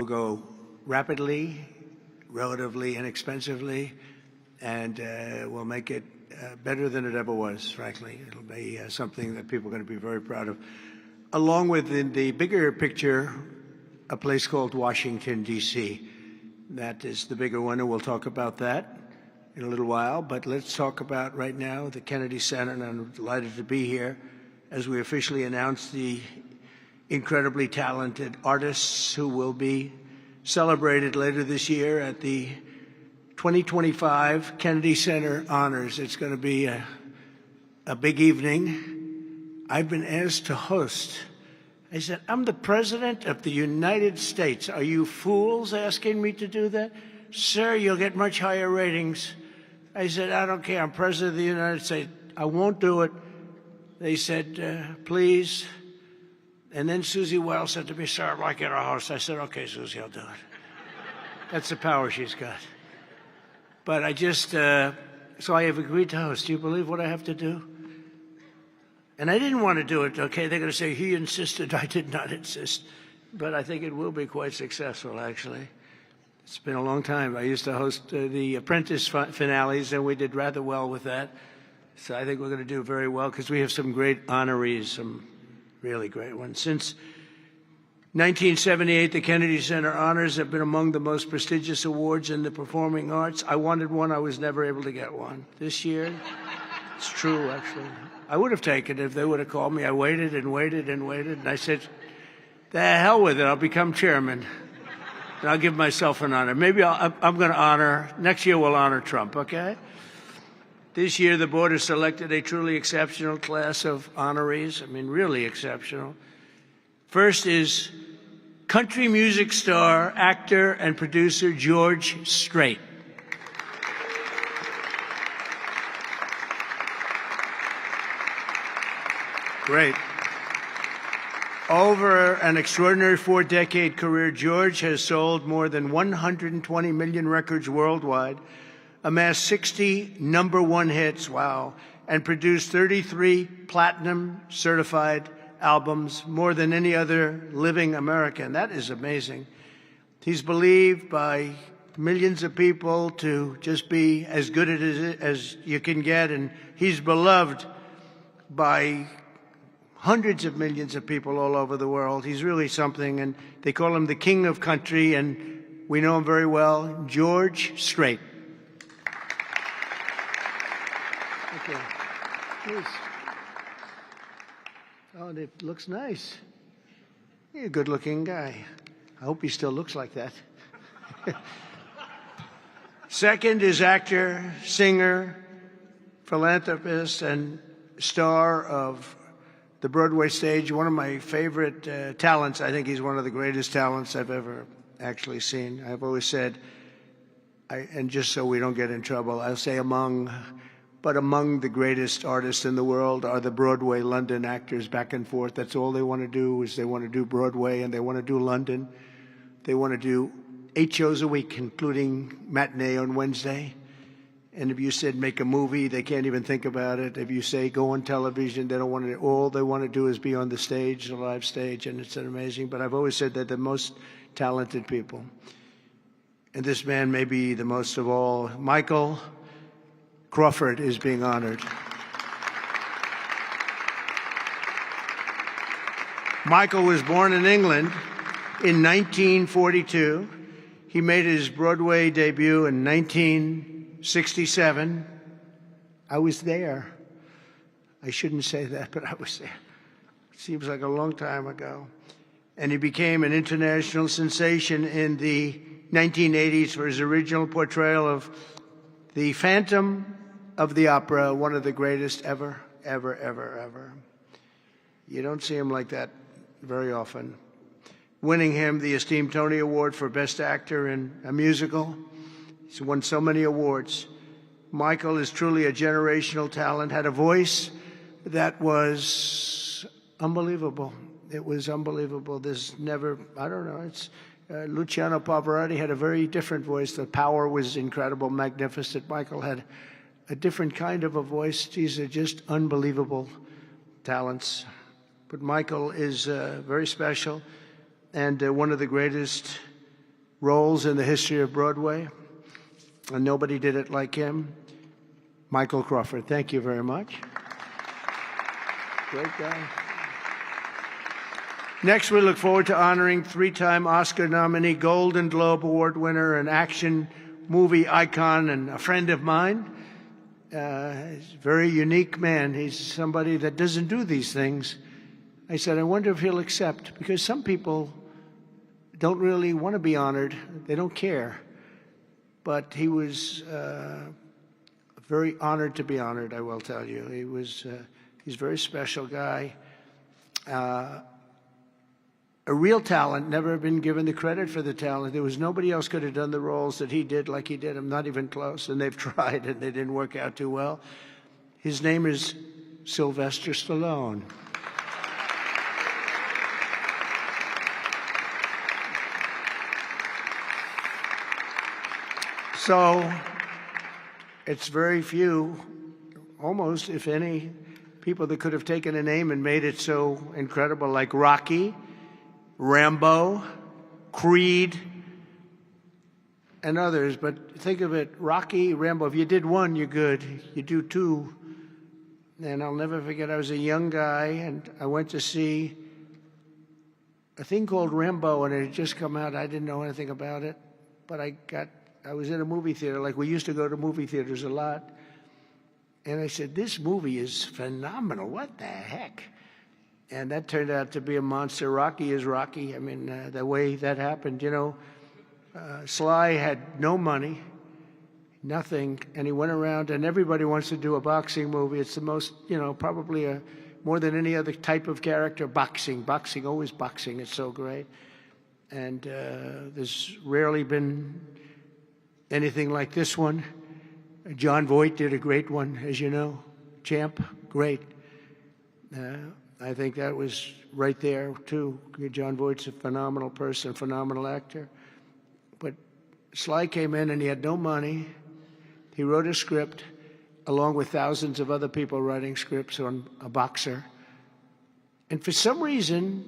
go rapidly, relatively inexpensively, and we'll make it better than it ever was, frankly. It'll be something that people are going to be very proud of. Along with, in the bigger picture, a place called Washington, D.C. That is the bigger one, and we'll talk about that in a little while. But let's talk about right now the Kennedy Center, and I'm delighted to be here as we officially announce the incredibly talented artists who will be celebrated later this year at the 2025 Kennedy Center Honors. It's going to be a big evening. I've been asked to host. I said, I'm the President of the United States. Are you fools asking me to do that? Sir, you'll get much higher ratings. I said, I don't care. I'm President of the United States. I won't do it. They said, please. And then Susie Wells said to me, sir, I'd like you to host. I said, okay, Susie, I'll do it. That's the power she's got. But I just, so I have agreed to host. Do you believe what I have to do? And I didn't want to do it, okay? They're going to say, he insisted. I did not insist. But I think it will be quite successful, actually. It's been a long time. I used to host the Apprentice finales, and we did rather well with that. So I think we're going to do very well because we have some great honorees, some really great ones. Since 1978, the Kennedy Center Honors have been among the most prestigious awards in the performing arts. I wanted one. I was never able to get one. This year, it's true, actually. I would have taken it if they would have called me. I waited and waited and waited, and I said, the hell with it. I'll become chairman, and I'll give myself an honor. Maybe I'm going to honor, next year we'll honor Trump, okay? This year, the board has selected a truly exceptional class of honorees. I mean, really exceptional. First is country music star, actor, and producer George Strait. Great. Over an extraordinary 4-decade career, George has sold more than 120 million records worldwide, amassed 60 #1 hits, wow, and produced 33 platinum certified albums, more than any other living American. That is amazing. He's believed by millions of people to just be as good as you can get, and he's beloved by hundreds of millions of people all over the world. He's really something, and they call him the king of country, and we know him very well, George Strait. Okay. Please. Oh, and it looks nice. You're a good-looking guy. I hope he still looks like that. Second is actor, singer, philanthropist, and star of the Broadway stage. One of my favorite talents. I think he's one of the greatest talents I've ever actually seen. I've always said, and just so we don't get in trouble, I'll say among the greatest artists in the world are the Broadway London actors back and forth. That's all they want to do is they want to do Broadway and they want to do London. They want to do 8 shows a week, including matinee on Wednesday. And if you said make a movie, they can't even think about it. If you say go on television, they don't want to. All they want to do is be on the stage, the live stage, and it's amazing. But I've always said that the most talented people. And this man may be the most of all. Michael Crawford is being honored. Michael was born in England in 1942. He made his Broadway debut in 1967. I was there. I shouldn't say that, but I was there. Seems like a long time ago. And he became an international sensation in the 1980s for his original portrayal of the Phantom of the Opera, one of the greatest ever, ever, ever, ever. You don't see him like that very often. Winning him the esteemed Tony Award for Best Actor in a Musical. He's won so many awards. Michael is truly a generational talent, had a voice that was unbelievable. It was unbelievable. There's never, I don't know, it's Luciano Pavarotti had a very different voice. The power was incredible, magnificent. Michael had a different kind of a voice. These are just unbelievable talents. But Michael is very special and one of the greatest roles in the history of Broadway, and nobody did it like him. Michael Crawford, thank you very much. Great guy. Next, we look forward to honoring three-time Oscar nominee, Golden Globe Award winner, an action movie icon, and a friend of mine. He's a very unique man. He's somebody that doesn't do these things. I said, I wonder if he'll accept, because some people don't really want to be honored. They don't care. But he was very honored to be honored, I will tell you. He's a very special guy. A real talent, never been given the credit for the talent. There was nobody else could have done the roles that he did like he did them, not even close, and they've tried and they didn't work out too well. His name is Sylvester Stallone. So it's very few, almost, if any, people that could have taken a name and made it so incredible, like Rocky, Rambo, Creed, and others. But think of it, Rocky, Rambo, if you did one, you're good. You do two. And I'll never forget, I was a young guy, and I went to see a thing called Rambo, and it had just come out. I didn't know anything about it. But I was in a movie theater, like we used to go to movie theaters a lot. And I said, this movie is phenomenal. What the heck? And that turned out to be a monster. Rocky is Rocky. I mean, the way that happened, you know, Sly had no money, nothing, and he went around, and everybody wants to do a boxing movie. It's the most, you know, probably more than any other type of character, boxing, always boxing. It's so great. And there's rarely been anything like this one. John Voight did a great one, as you know. Champ, great. I think that was right there, too. John Voight's a phenomenal person, phenomenal actor. But Sly came in and he had no money. He wrote a script along with thousands of other people writing scripts on a boxer. And for some reason,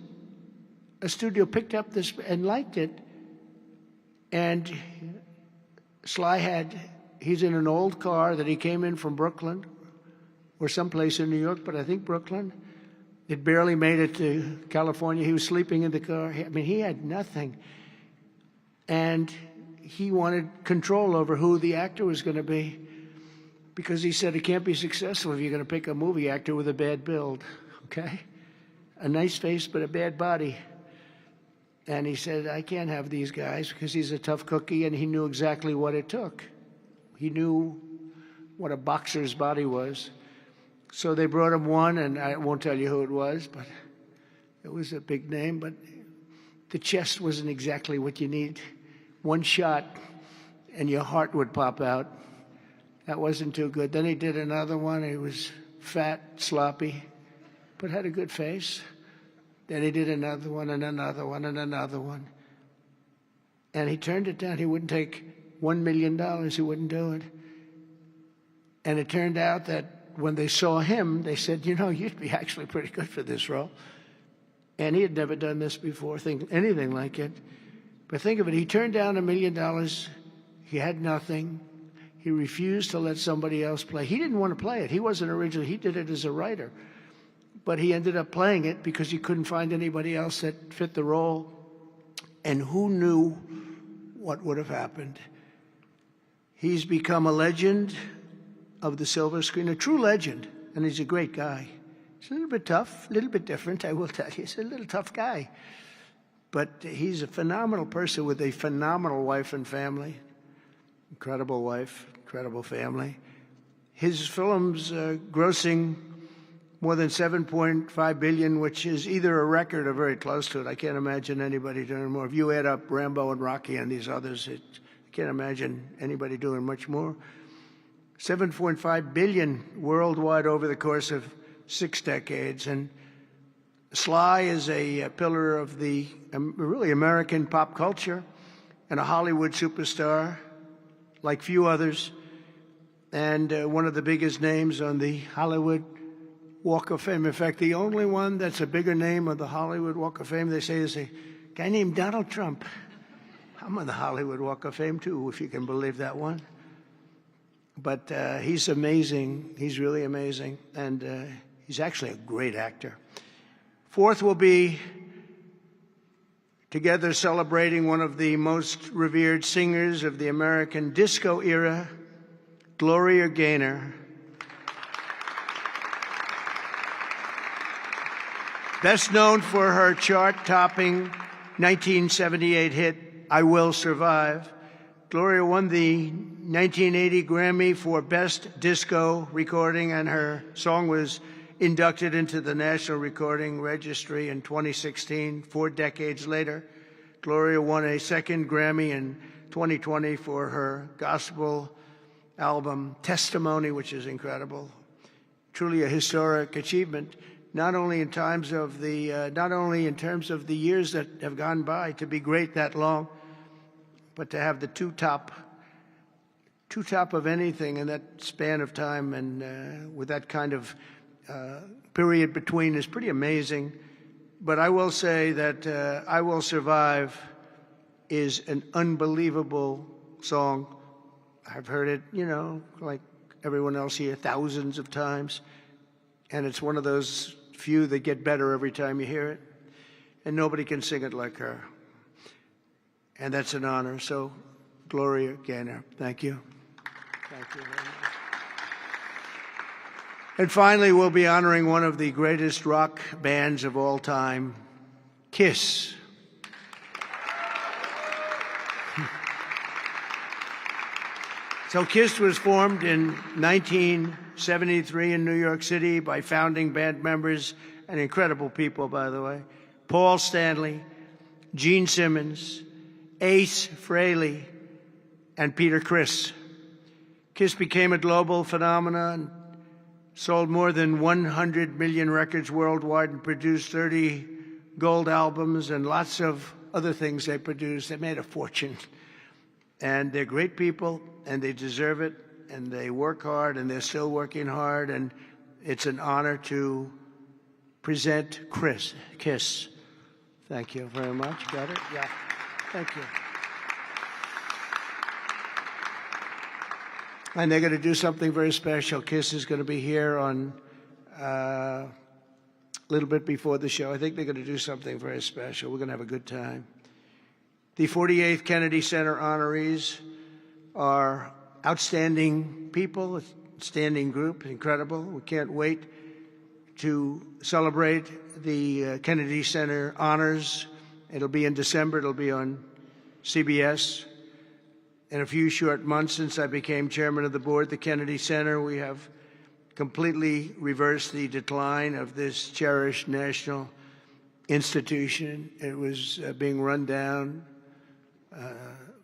a studio picked up this and liked it. And Sly he's in an old car that he came in from Brooklyn or someplace in New York, but I think Brooklyn. It barely made it to California. He was sleeping in the car. I mean, he had nothing. And he wanted control over who the actor was going to be, because he said it can't be successful if you're going to pick a movie actor with a bad build, okay? A nice face, but a bad body. And he said, I can't have these guys, because he's a tough cookie, and he knew exactly what it took. He knew what a boxer's body was. So they brought him one, and I won't tell you who it was, but it was a big name. But the chest wasn't exactly what you need. One shot, and your heart would pop out. That wasn't too good. Then he did another one. He was fat, sloppy, but had a good face. Then he did another one, and another one, and another one. And he turned it down. He wouldn't take $1 million. He wouldn't do it. And it turned out that when they saw him, they said, you know, you'd be actually pretty good for this role. And he had never done this before, anything like it. But think of it, he turned down $1 million. He had nothing. He refused to let somebody else play. He didn't want to play it. He wasn't originally, he did it as a writer. But he ended up playing it because he couldn't find anybody else that fit the role. And who knew what would have happened? He's become a legend of the silver screen, a true legend, and he's a great guy. He's a little bit tough, a little bit different, I will tell you. He's a little tough guy. But he's a phenomenal person with a phenomenal wife and family. Incredible wife, incredible family. His film's grossing more than $7.5 billion, which is either a record or very close to it. I can't imagine anybody doing more. If you add up Rambo and Rocky and these others, I can't imagine anybody doing much more. $7.5 billion worldwide over the course of 6 decades. And Sly is a pillar of the really American pop culture and a Hollywood superstar like few others, and one of the biggest names on the Hollywood Walk of Fame. In fact, the only one that's a bigger name on the Hollywood Walk of Fame, they say, is a guy named Donald Trump. I'm on the Hollywood Walk of Fame, too, if you can believe that one. But he's amazing. He's really amazing. And he's actually a great actor. Fourth will be together celebrating one of the most revered singers of the American disco era, Gloria Gaynor. Best known for her chart-topping 1978 hit, I Will Survive, Gloria won the 1980 Grammy for Best Disco Recording, and her song was inducted into the National Recording Registry in 2016. 4 decades later, Gloria won a second Grammy in 2020 for her gospel album Testimony, which is incredible. Truly a historic achievement, not only in terms of the years that have gone by to be great that long, but to have the two top of anything in that span of time, and with that kind of period between is pretty amazing. But I will say that I Will Survive is an unbelievable song. I've heard it, like everyone else here, thousands of times. And it's one of those few that get better every time you hear it. And nobody can sing it like her. And that's an honor. So, Gloria Gaynor, thank you. Thank you very much. And finally, we'll be honoring one of the greatest rock bands of all time, Kiss. So Kiss was formed in 1973 in New York City by founding band members, and incredible people, by the way, Paul Stanley, Gene Simmons, Ace Frehley, and Peter Criss. Kiss became a global phenomenon, sold more than 100 million records worldwide, and produced 30 gold albums and lots of other things they produced. They made a fortune. And they're great people, and they deserve it, and they work hard, and they're still working hard, and it's an honor to present Kiss. Thank you very much. Got it? Yeah. Thank you. And they're going to do something very special. Kiss is going to be here on a little bit before the show. I think they're going to do something very special. We're going to have a good time. The 48th Kennedy Center honorees are outstanding people, a standing group, incredible. We can't wait to celebrate the Kennedy Center honors. It'll be in December. It'll be on CBS. In a few short months since I became chairman of the board at the Kennedy Center, we have completely reversed the decline of this cherished national institution. It was being run down.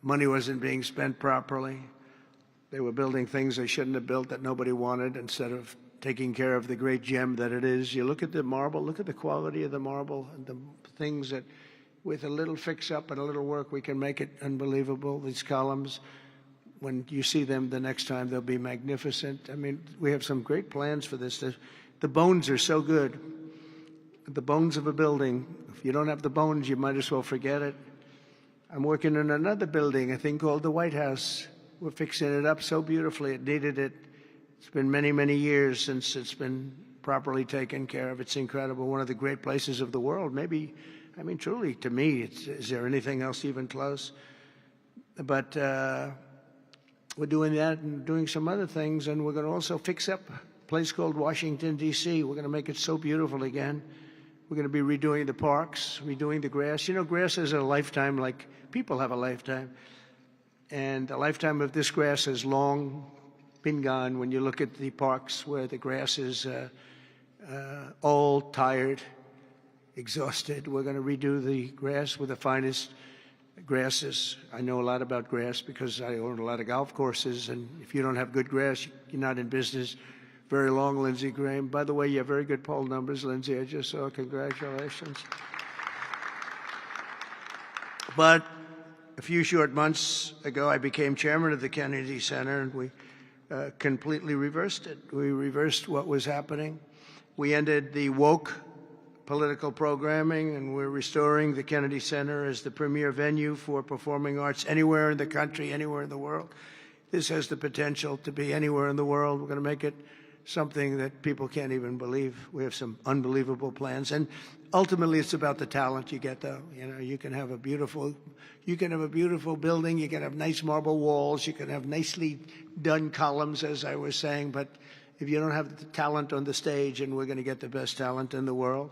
Money wasn't being spent properly. They were building things they shouldn't have built that nobody wanted instead of taking care of the great gem that it is. You look at the marble, look at the quality of the marble and the things that with a little fix-up and a little work, we can make it unbelievable. These columns, when you see them the next time, they'll be magnificent. I mean, we have some great plans for this. The bones are so good. The bones of a building, if you don't have the bones, you might as well forget it. I'm working on another building, a thing called the White House. We're fixing it up so beautifully. It needed it. It's been many, many years since it's been properly taken care of. It's incredible. One of the great places of the world. Maybe, I mean, truly, to me, is there anything else even close? But we're doing that and doing some other things, and we're going to also fix up a place called Washington, D.C. We're going to make it so beautiful again. We're going to be redoing the parks, redoing the grass. You know, grass has a lifetime like people have a lifetime. And the lifetime of this grass has long been gone when you look at the parks where the grass is old, tired, exhausted. We're going to redo the grass with the finest grasses. I know a lot about grass because I own a lot of golf courses, and if you don't have good grass, you're not in business very long, Lindsey Graham. By the way, you have very good poll numbers, Lindsey. I just saw. Congratulations. But a few short months ago, I became chairman of the Kennedy Center, and we completely reversed it. We reversed what was happening. We ended the woke political programming, and we're restoring the Kennedy Center as the premier venue for performing arts anywhere in the country, anywhere in the world. This has the potential to be anywhere in the world. We're going to make it something that people can't even believe. We have some unbelievable plans, and ultimately it's about the talent you get, though. You know, you can have a beautiful building, you can have nice marble walls, you can have nicely done columns, as I was saying, but if you don't have the talent on the stage, and we're going to get the best talent in the world.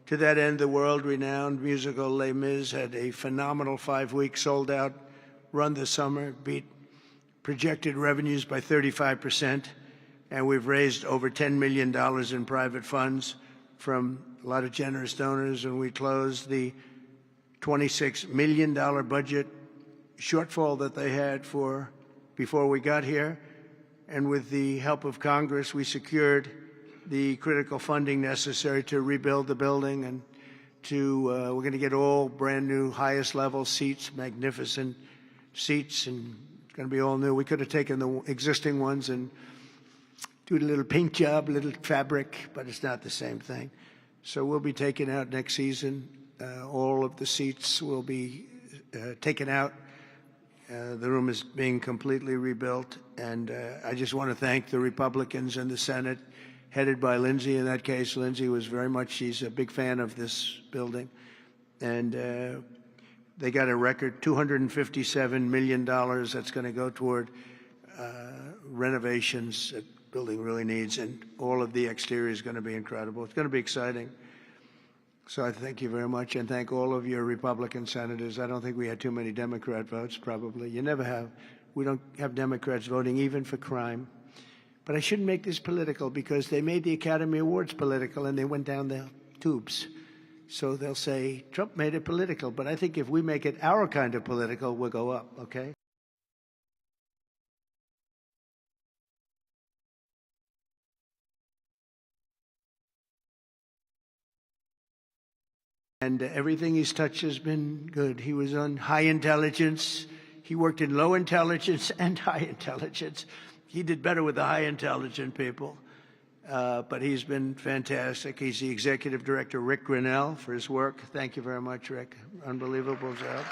To that end, the world-renowned musical Les Mis had a phenomenal 5-week sold-out run this summer, beat projected revenues by 35%, and we've raised over $10 million in private funds from a lot of generous donors, and we closed the $26 million budget shortfall that they had before we got here. And with the help of Congress, we secured the critical funding necessary to rebuild the building, and we're going to get all brand new, highest level seats, magnificent seats, and it's going to be all new. We could have taken the existing ones and do a little paint job, a little fabric, but it's not the same thing. So we'll be taking out next season. All of the seats will be taken out. The room is being completely rebuilt, and I just want to thank the Republicans in the Senate, headed by Lindsey. In that case, Lindsey was she's a big fan of this building, and they got a record $257 million that's going to go toward renovations that the building really needs, and all of the exterior is going to be incredible. It's going to be exciting. So I thank you very much, and thank all of your Republican senators. I don't think we had too many Democrat votes, probably. You never have. We don't have Democrats voting even for crime. But I shouldn't make this political, because they made the Academy Awards political and they went down the tubes. So they'll say, Trump made it political. But I think if we make it our kind of political, we'll go up, okay? And everything he's touched has been good. He was on high intelligence. He worked in low intelligence and high intelligence. He did better with the high intelligent people. But he's been fantastic. He's the executive director, Rick Grinnell, for his work. Thank you very much, Rick. Unbelievable job.